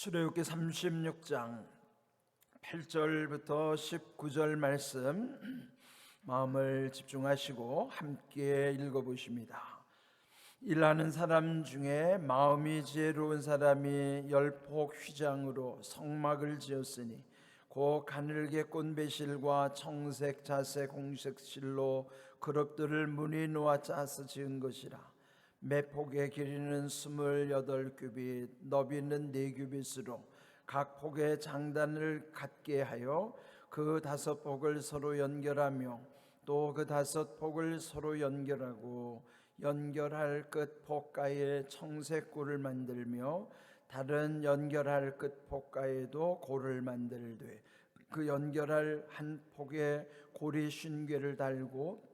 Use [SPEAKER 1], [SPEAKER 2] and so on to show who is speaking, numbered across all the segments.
[SPEAKER 1] 출애굽기 36장 8절부터 19절 말씀 마음을 집중하시고 함께 읽어보십니다. 일하는 사람 중에 마음이 지혜로운 사람이 열폭 휘장으로 성막을 지었으니 곧 가늘게 꼰배실과 청색 자색 홍색실로 그룹들을 무늬 놓아 짜서 지은 것이라. 매폭의 길이는 28규빗, 너비는 4규빗으로 각 폭의 장단을 갖게 하여 그 5폭을 서로 연결하며 또 그 5폭을 서로 연결하고 연결할 끝 폭가에 청색골을 만들며 다른 연결할 끝 폭가에도 골을 만들되 그 연결할 한 폭에 고리 쉰개를 달고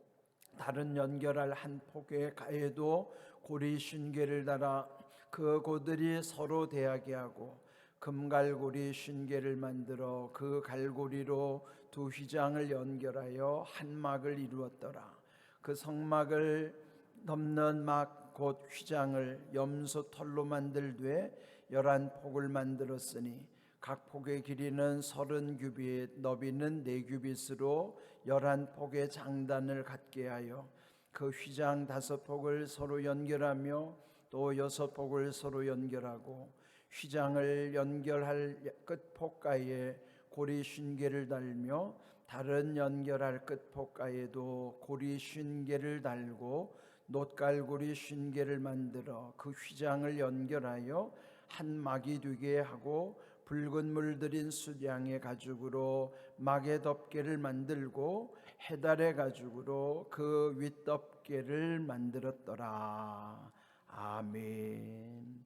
[SPEAKER 1] 다른 연결할 한 폭의 가에도 고리 쉰개를 달아 그 고들이 서로 대하게 하고 금갈고리 쉰개를 만들어 그 갈고리로 두 휘장을 연결하여 한 막을 이루었더라. 그 성막을 덮는 막 곧 휘장을 염소 털로 만들되 11폭을 만들었으니 각 폭의 길이는 30규빗, 너비는 4규빗으로 11폭의 장단을 갖게 하여 그 휘장 5폭을 서로 연결하며 또 6폭을 서로 연결하고 휘장을 연결할 끝 폭가에 고리 쉰개를 달며 다른 연결할 끝 폭가에도 고리 쉰개를 달고 놋갈고리 쉰개를 만들어 그 휘장을 연결하여 한 막이 되게 하고 붉은 물들인 수량의 가죽으로 막의 덮개를 만들고 해달의 가죽으로 그 윗덮개를 만들었더라. 아멘.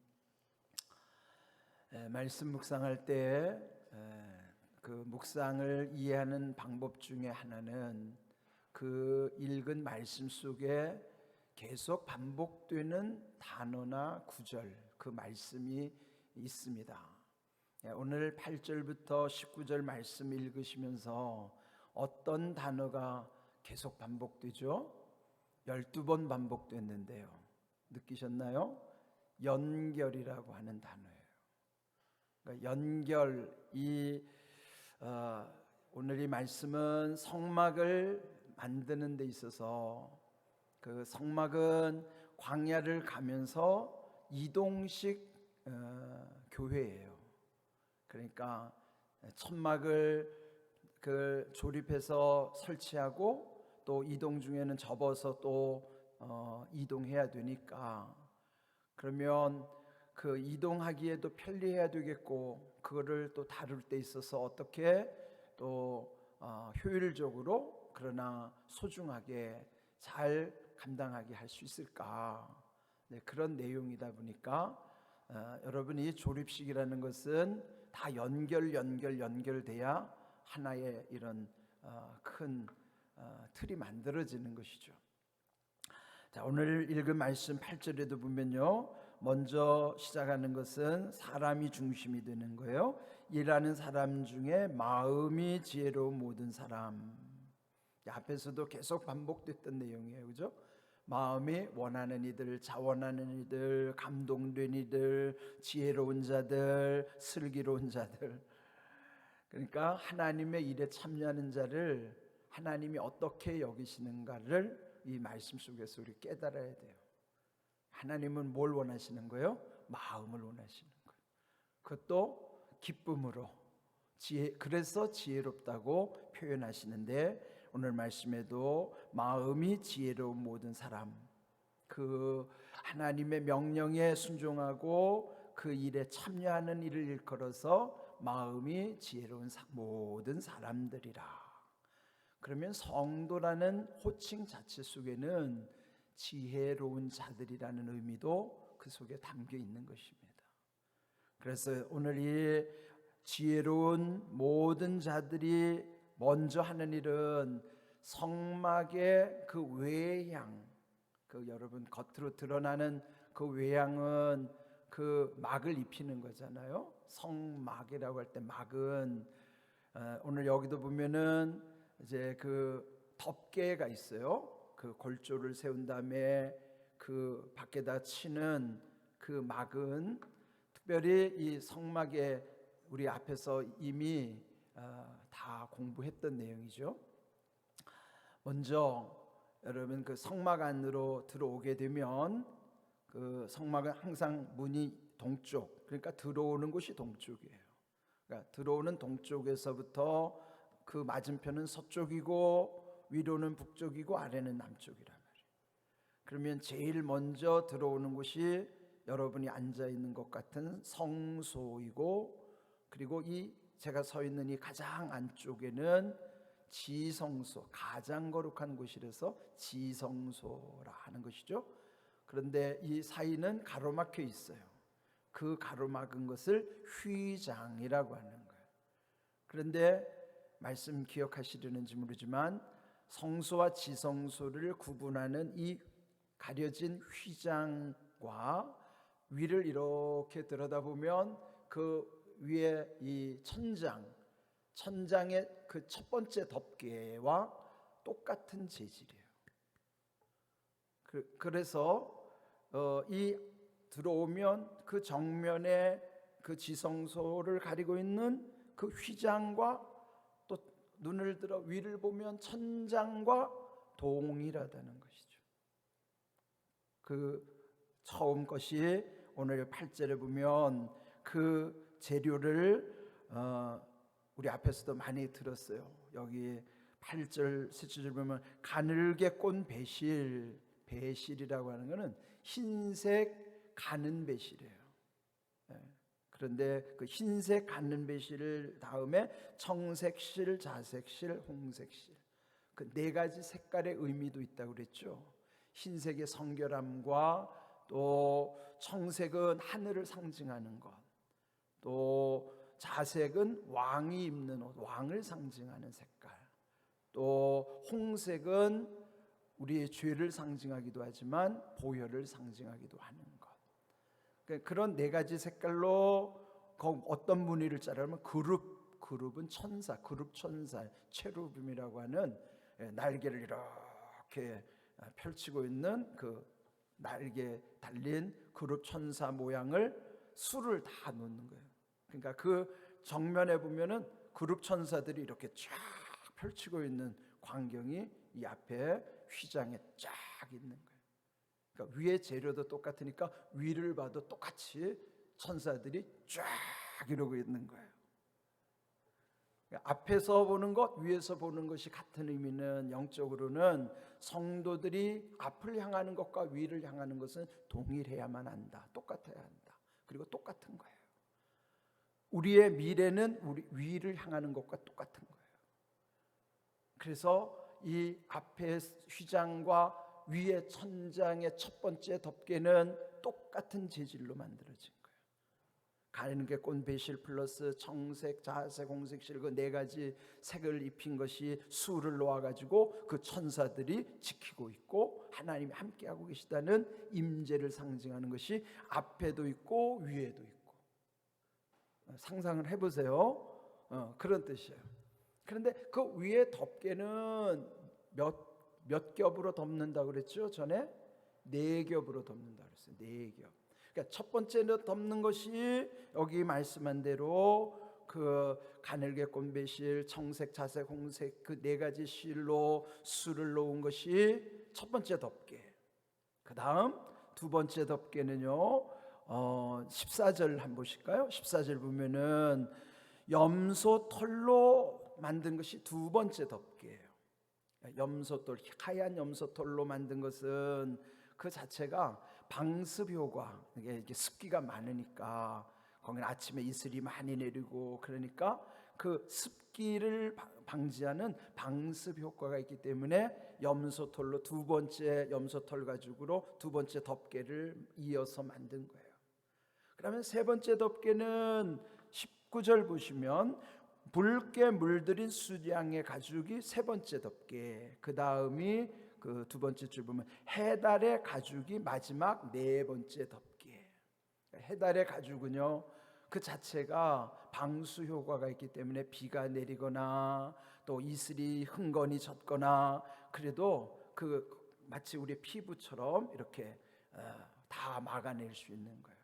[SPEAKER 1] 말씀 묵상할 때 그 묵상을 이해하는 방법 중에 하나는 그 읽은 말씀 속에 계속 반복되는 단어나 구절, 그 말씀이 있습니다. 오늘 8절부터 19절 말씀 읽으시면서 어떤 단어가 계속 반복되죠? 12번 반복됐는데요. 느끼셨나요? 연결이라고 하는 단어예요. 그러니까 연결, 오늘 이 말씀은 성막을 만드는 데 있어서 그 성막은 광야를 가면서 이동식 교회예요. 그러니까 천막을 그 조립해서 설치하고 또 이동 중에는 접어서 또 이동해야 되니까, 그러면 그 이동하기에도 편리해야 되겠고 그거를 또 다룰 때 있어서 어떻게 또 효율적으로 그러나 소중하게 잘 감당하게 할 수 있을까, 그런 내용이다 보니까 여러분이 조립식이라는 것은 다 연결돼야 하나의 이런 큰 틀이 만들어지는 것이죠. 자, 오늘 읽은 말씀 8절에도 보면요, 먼저 시작하는 것은 사람이 중심이 되는 거예요. 일하는 사람 중에 마음이 지혜로운 모든 사람. 앞에서도 계속 반복됐던 내용이에요, 그죠? 마음이 원하는 이들, 자원하는 이들, 감동된 이들, 지혜로운 자들, 슬기로운 자들. 그러니까 하나님의 일에 참여하는 자를 하나님이 어떻게 여기시는가를 이 말씀 속에서 우리 깨달아야 돼요. 하나님은 뭘 원하시는 거예요? 마음을 원하시는 거예요. 그것도 기쁨으로, 그래서 지혜롭다고 표현하시는데, 오늘 말씀에도 마음이 지혜로운 모든 사람, 그 하나님의 명령에 순종하고 그 일에 참여하는 일을 일컬어서 마음이 지혜로운 모든 사람들이라. 그러면 성도라는 호칭 자체 속에는 지혜로운 자들이라는 의미도 그 속에 담겨 있는 것입니다. 그래서 오늘 이 지혜로운 모든 자들이 먼저 하는 일은 성막의 그 외양, 그 여러분 겉으로 드러나는 그 외양은 그 막을 입히는 거잖아요. 성막이라고 할 때 막은 오늘 여기도 보면은 이제 그 덮개가 있어요. 그 골조를 세운 다음에 그 밖에다 치는 그 막은 특별히 이 성막에 우리 앞에서 이미 다 공부했던 내용이죠. 먼저 여러분 그 성막 안으로 들어오게 되면 그 성막은 항상 문이 동쪽, 그러니까 들어오는 곳이 동쪽이에요. 그러니까 들어오는 동쪽에서부터 그 맞은편은 서쪽이고 위로는 북쪽이고 아래는 남쪽이란 말이에요. 그러면 제일 먼저 들어오는 곳이 여러분이 앉아 있는 것 같은 성소이고, 그리고 이 제가 서 있는 이 가장 안쪽에는 지성소, 가장 거룩한 곳이라서 지성소라 하는 것이죠. 그런데 이 사이는 가로막혀 있어요. 그 가로막은 것을 휘장이라고 하는 거예요. 그런데 말씀 기억하시려는지 모르지만 성소와 지성소를 구분하는 이 가려진 휘장과 위를 이렇게 들여다보면 그 위에 이 천장의 그 첫 번째 덮개와 똑같은 재질이에요. 그래서 이 들어오면 그 정면에 그 지성소를 가리고 있는 그 휘장과 또 눈을 들어 위를 보면 천장과 동일하다는 것이죠. 그 처음 것이 오늘 8절에 보면 그 재료를 우리 앞에서도 많이 들었어요. 여기 8절, 10절 보면 가늘게 꼰 배실이라고 하는 것은 흰색 가는 배실이에요. 그런데 그 흰색 가는 배실 다음에 청색실, 자색실, 홍색실, 그 네 가지 색깔의 의미도 있다고 그랬죠. 흰색의 성결함과 또 청색은 하늘을 상징하는 것, 또 자색은 왕이 입는 옷, 왕을 상징하는 색깔, 또 홍색은 우리의 죄를 상징하기도 하지만 보혈을 상징하기도 하는 것. 그런 네 가지 색깔로 어떤 무늬를 자르면 그룹은 천사, 그룹 천사, 체루빔이라고 하는 날개를 이렇게 펼치고 있는 그 날개 달린 그룹 천사 모양을 수를 다 놓는 거예요. 그러니까 그 정면에 보면은 그룹 천사들이 이렇게 쫙 펼치고 있는 광경이 이 앞에 휘장에 쫙 있는 거예요. 그러니까 위의 재료도 똑같으니까 위를 봐도 똑같이 천사들이 쫙 이러고 있는 거예요. 그러니까 앞에서 보는 것, 위에서 보는 것이 같은 의미는 영적으로는 성도들이 앞을 향하는 것과 위를 향하는 것은 동일해야만 한다, 똑같아야 한다, 그리고 똑같은 거예요. 우리의 미래는 우리 위를 향하는 것과 똑같은 거예요. 그래서 이 앞에 휘장과 위의 천장의 첫 번째 덮개는 똑같은 재질로 만들어진 거예요. 가늘게 꼰 배실 플러스 청색, 자색, 홍색실 그 네 가지 색을 입힌 것이 수를 놓아가지고 그 천사들이 지키고 있고 하나님이 함께하고 계시다는 임재를 상징하는 것이 앞에도 있고 위에도 있고. 상상을 해보세요. 그런 뜻이에요. 그런데 그 위에 덮개는 몇 겹으로 덮는다고 그랬죠? 전에 4겹으로 덮는다고 그랬어요. 4겹. 그러니까 첫 번째는 덮는 것이 여기 말씀한 대로 그 가늘게 꼰 배실, 청색, 자색, 홍색 그 4가지 실로 수를 놓은 것이 첫 번째 덮개. 그 다음 두 번째 덮개는요 14절 한번 보실까요? 14절 보면은 염소 털로 만든 것이 두 번째 덮개예요. 염소털, 하얀 염소털로 만든 것은 그 자체가 방습 효과, 이게 습기가 많으니까 거기는 아침에 이슬이 많이 내리고 그러니까 그 습기를 방지하는 방습 효과가 있기 때문에 염소털로 두 번째 염소털 가죽으로 두 번째 덮개를 이어서 만든 거예요. 그러면 세 번째 덮개는 19절 보시면 붉게 물들인 수량의 가죽이 세 번째 덮개, 그 다음이 그 두 번째 줄 보면 해달의 가죽이 마지막 네 번째 덮개. 해달의 가죽은요 그 자체가 방수 효과가 있기 때문에 비가 내리거나 또 이슬이 흥건히 젖거나 그래도 그 마치 우리 피부처럼 이렇게 다 막아낼 수 있는 거예요.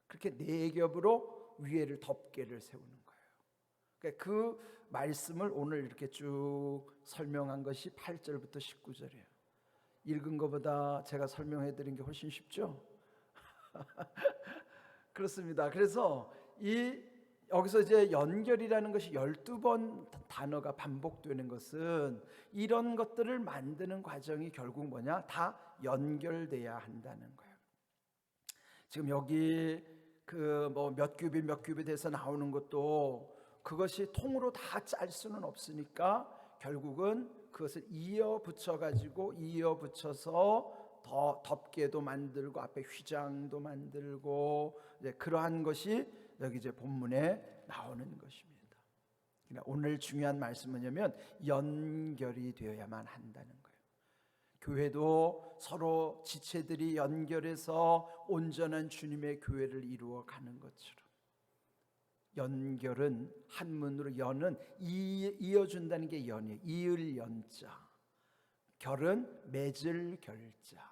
[SPEAKER 1] 그렇게 네 겹으로 위에를 덮개를 세우는 거예요. 그러니까 그 말씀을 오늘 이렇게 쭉 설명한 것이 8절부터 19절이에요. 읽은 것보다 제가 설명해 드린 게 훨씬 쉽죠? 그렇습니다. 그래서 여기서 이제 연결이라는 것이 12번 단어가 반복되는 것은 이런 것들을 만드는 과정이 결국 뭐냐? 다 연결돼야 한다는 거예요. 지금 여기 그 뭐 몇 큐빗 돼서 나오는 것도 그것이 통으로 다 짤 수는 없으니까 결국은 그것을 이어 붙여서 더 덮개도 만들고 앞에 휘장도 만들고 이제 그러한 것이 여기 이제 본문에 나오는 것입니다. 그러니까 오늘 중요한 말씀은 뭐냐면 연결이 되어야만 한다는 거예요. 교회도 서로 지체들이 연결해서 온전한 주님의 교회를 이루어 가는 것처럼 연결은 한문으로 연은 이어준다는 게 연이에요. 이을 연자, 결은 맺을 결자.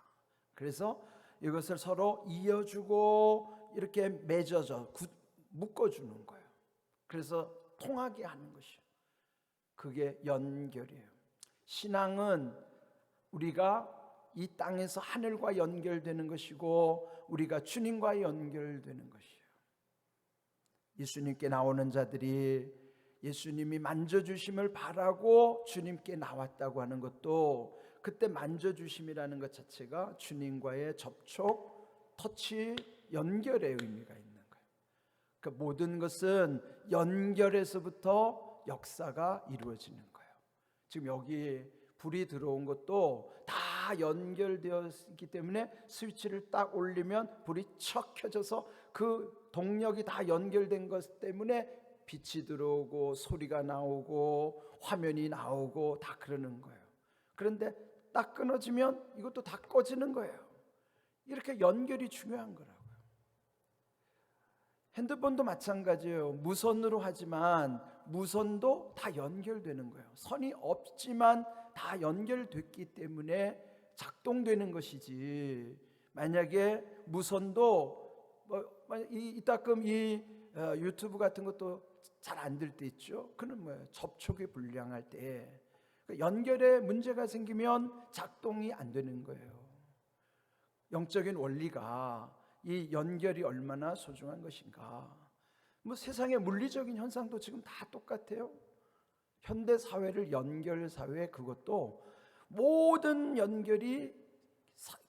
[SPEAKER 1] 그래서 이것을 서로 이어주고 이렇게 맺어져 묶어주는 거예요. 그래서 통하게 하는 것이에요. 그게 연결이에요. 신앙은 우리가 이 땅에서 하늘과 연결되는 것이고 우리가 주님과 연결되는 것이에요. 예수님께 나오는 자들이 예수님이 만져주심을 바라고 주님께 나왔다고 하는 것도 그때 만져주심이라는 것 자체가 주님과의 접촉, 터치, 연결의 의미가 있는 거예요. 그러니까 모든 것은 연결에서부터 역사가 이루어지는 거예요. 지금 여기 불이 들어온 것도 다 연결되어 있기 때문에 스위치를 딱 올리면 불이 척 켜져서 그 동력이 다 연결된 것 때문에 빛이 들어오고 소리가 나오고 화면이 나오고 다 그러는 거예요. 그런데 딱 끊어지면 이것도 다 꺼지는 거예요. 이렇게 연결이 중요한 거라고요. 핸드폰도 마찬가지예요. 무선으로 하지만 무선도 다 연결되는 거예요. 선이 없지만 다 연결됐기 때문에 작동되는 것이지, 만약에 무선도 이따금 유튜브 같은 것도 잘 안 될 때 있죠. 그는 뭐예요? 접촉이 불량할 때 연결에 문제가 생기면 작동이 안 되는 거예요. 영적인 원리가 이 연결이 얼마나 소중한 것인가. 뭐 세상의 물리적인 현상도 지금 다 똑같아요. 현대 사회를 연결 사회, 그것도 모든 연결이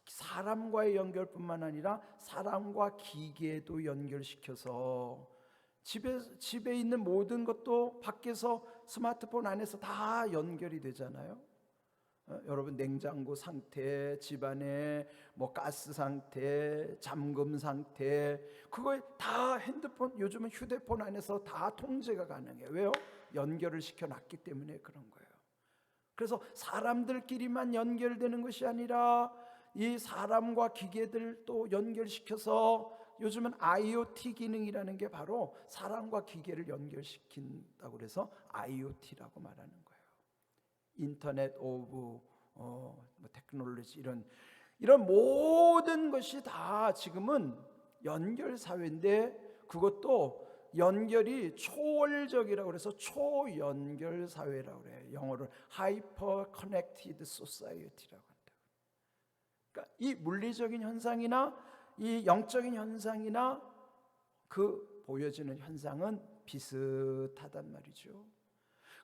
[SPEAKER 1] 사람과의 연결뿐만 아니라 사람과 기계도 연결시켜서 집에 있는 모든 것도 밖에서 스마트폰 안에서 다 연결이 되잖아요. 여러분 냉장고 상태, 집안의 뭐 가스 상태, 잠금 상태, 그거 다 핸드폰, 요즘은 휴대폰 안에서 다 통제가 가능해요. 왜요? 연결을 시켜놨기 때문에 그런 거예요. 그래서 사람들끼리만 연결되는 것이 아니라 이 사람과 기계들도 연결시켜서 요즘은 IoT 기능이라는 게 바로 사람과 기계를 연결시킨다고 그래서 IoT라고 말하는 거예요. 인터넷 오브 테크놀로지, 이런 모든 것이 다 지금은 연결 사회인데, 그것도 연결이 초월적이라고 그래서 초연결 사회라고 그래요. 영어로 하이퍼 커넥티드 소사이어티라고 한다. 그러니까 이 물리적인 현상이나 이 영적인 현상이나 그 보여지는 현상은 비슷하단 말이죠.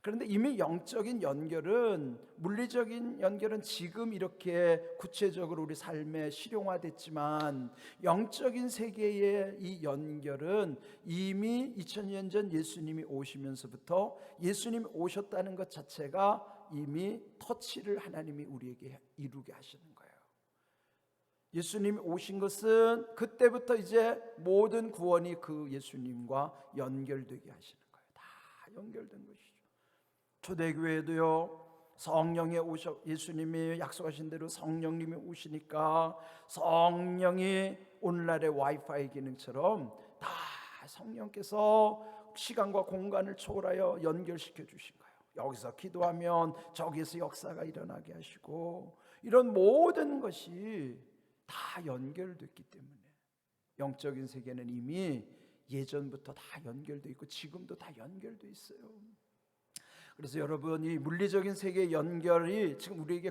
[SPEAKER 1] 그런데 이미 영적인 연결은, 물리적인 연결은 지금 이렇게 구체적으로 우리 삶에 실용화됐지만 영적인 세계의 이 연결은 이미 2000년 전 예수님이 오시면서부터, 예수님이 오셨다는 것 자체가 이미 터치를 하나님이 우리에게 이루게 하시는 거예요. 예수님이 오신 것은 그때부터 이제 모든 구원이 그 예수님과 연결되게 하시는 거예요. 다 연결된 것이죠. 초대교회도요, 성령이 예수님이 약속하신 대로 성령님이 오시니까 성령이 오늘날의 와이파이 기능처럼 다 성령께서 시간과 공간을 초월하여 연결시켜 주신 거예요. 여기서 기도하면 저기서 역사가 일어나게 하시고, 이런 모든 것이 다 연결됐기 때문에 영적인 세계는 이미 예전부터 다 연결돼 있고 지금도 다 연결돼 있어요. 그래서 여러분, 이 물리적인 세계의 연결이 지금 우리에게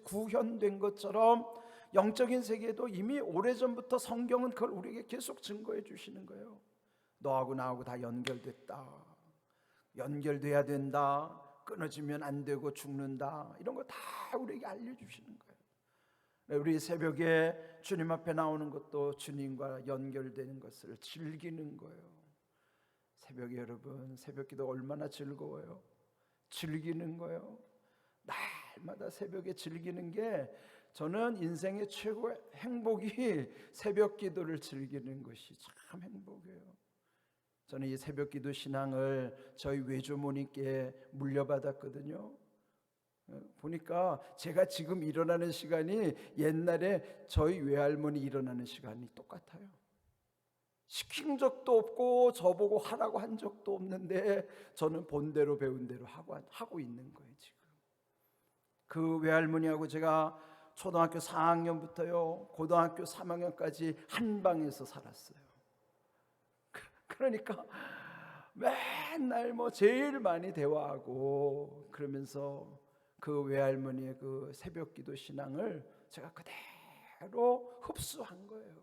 [SPEAKER 1] 구현된 것처럼 영적인 세계도 이미 오래전부터 성경은 그걸 우리에게 계속 증거해 주시는 거예요. 너하고 나하고 다 연결됐다, 연결돼야 된다, 끊어지면 안 되고 죽는다, 이런 거 다 우리에게 알려주시는 거예요. 우리 새벽에 주님 앞에 나오는 것도 주님과 연결되는 것을 즐기는 거예요. 새벽에 여러분, 새벽기도 얼마나 즐거워요. 즐기는 거예요. 날마다 새벽에 즐기는 게, 저는 인생의 최고의 행복이 새벽기도를 즐기는 것이 참 행복이에요. 저는 이 새벽기도 신앙을 저희 외조모님께 물려받았거든요. 보니까 제가 지금 일어나는 시간이 옛날에 저희 외할머니 일어나는 시간이 똑같아요. 시킨 적도 없고 저보고 하라고 한 적도 없는데 저는 본대로 배운 대로 하고 있는 거예요. 지금 그 외할머니하고 제가 초등학교 4학년부터요 고등학교 3학년까지 한 방에서 살았어요. 그러니까 맨날 뭐 제일 많이 대화하고 그러면서 그 외할머니의 그 새벽기도 신앙을 제가 그대로 흡수한 거예요.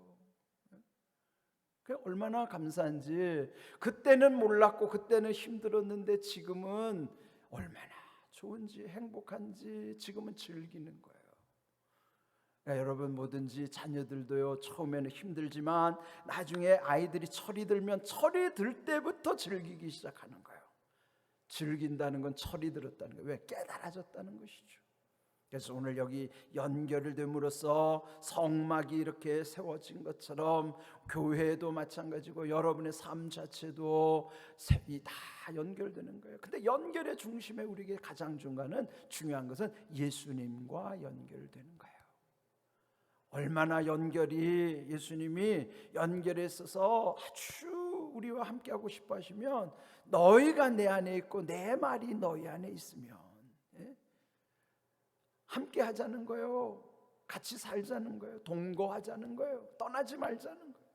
[SPEAKER 1] 얼마나 감사한지. 그때는 몰랐고 그때는 힘들었는데 지금은 얼마나 좋은지 행복한지 지금은 즐기는 거예요. 그러니까 여러분, 뭐든지 자녀들도요, 처음에는 힘들지만 나중에 아이들이 철이 들면 철이 들 때부터 즐기기 시작하는 거예요. 즐긴다는 건 철이 들었다는 거예요. 왜? 깨달아졌다는 것이죠. 그래서 오늘 여기 연결을 됨으로써 성막이 이렇게 세워진 것처럼 교회도 마찬가지고 여러분의 삶 자체도 다 연결되는 거예요. 근데 연결의 중심에 우리에게 가장 중요한 것은 예수님과 연결되는 거예요. 얼마나 연결이, 예수님이 연결에 있어서 아주 우리와 함께 하고 싶어 하시면, 너희가 내 안에 있고 내 말이 너희 안에 있으면 함께 하자는 거예요. 같이 살자는 거예요. 동거하자는 거예요. 떠나지 말자는 거예요.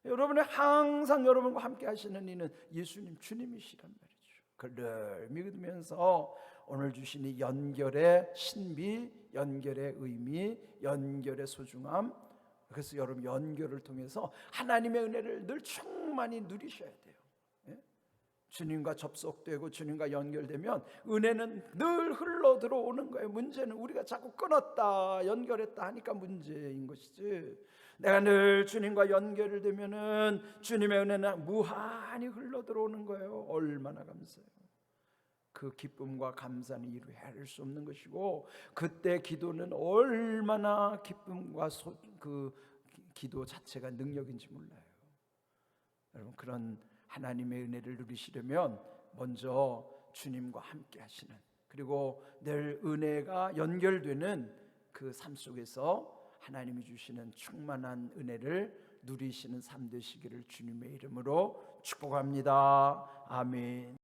[SPEAKER 1] 여러분의 항상 여러분과 함께 하시는 이는 예수님, 주님이시란 말이죠. 그를 믿으면서 오늘 주신 이 연결의 신비, 연결의 의미, 연결의 소중함, 그래서 여러분 연결을 통해서 하나님의 은혜를 늘 충만히 누리셔야 돼요. 주님과 접속되고 주님과 연결되면 은혜는 늘 흘러 들어오는 거예요. 문제는 우리가 자꾸 끊었다 연결했다 하니까 문제인 것이지, 내가 늘 주님과 연결이 되면은 주님의 은혜는 무한히 흘러 들어오는 거예요. 얼마나 감사해요. 그 기쁨과 감사는 이루 헤아릴 수 없는 것이고, 그때 기도는 얼마나 기쁨과 그 기도 자체가 능력인지 몰라요. 여러분, 그런 하나님의 은혜를 누리시려면 먼저 주님과 함께 하시는, 그리고 늘 은혜가 연결되는 그 삶 속에서 하나님이 주시는 충만한 은혜를 누리시는 삶 되시기를 주님의 이름으로 축복합니다. 아멘.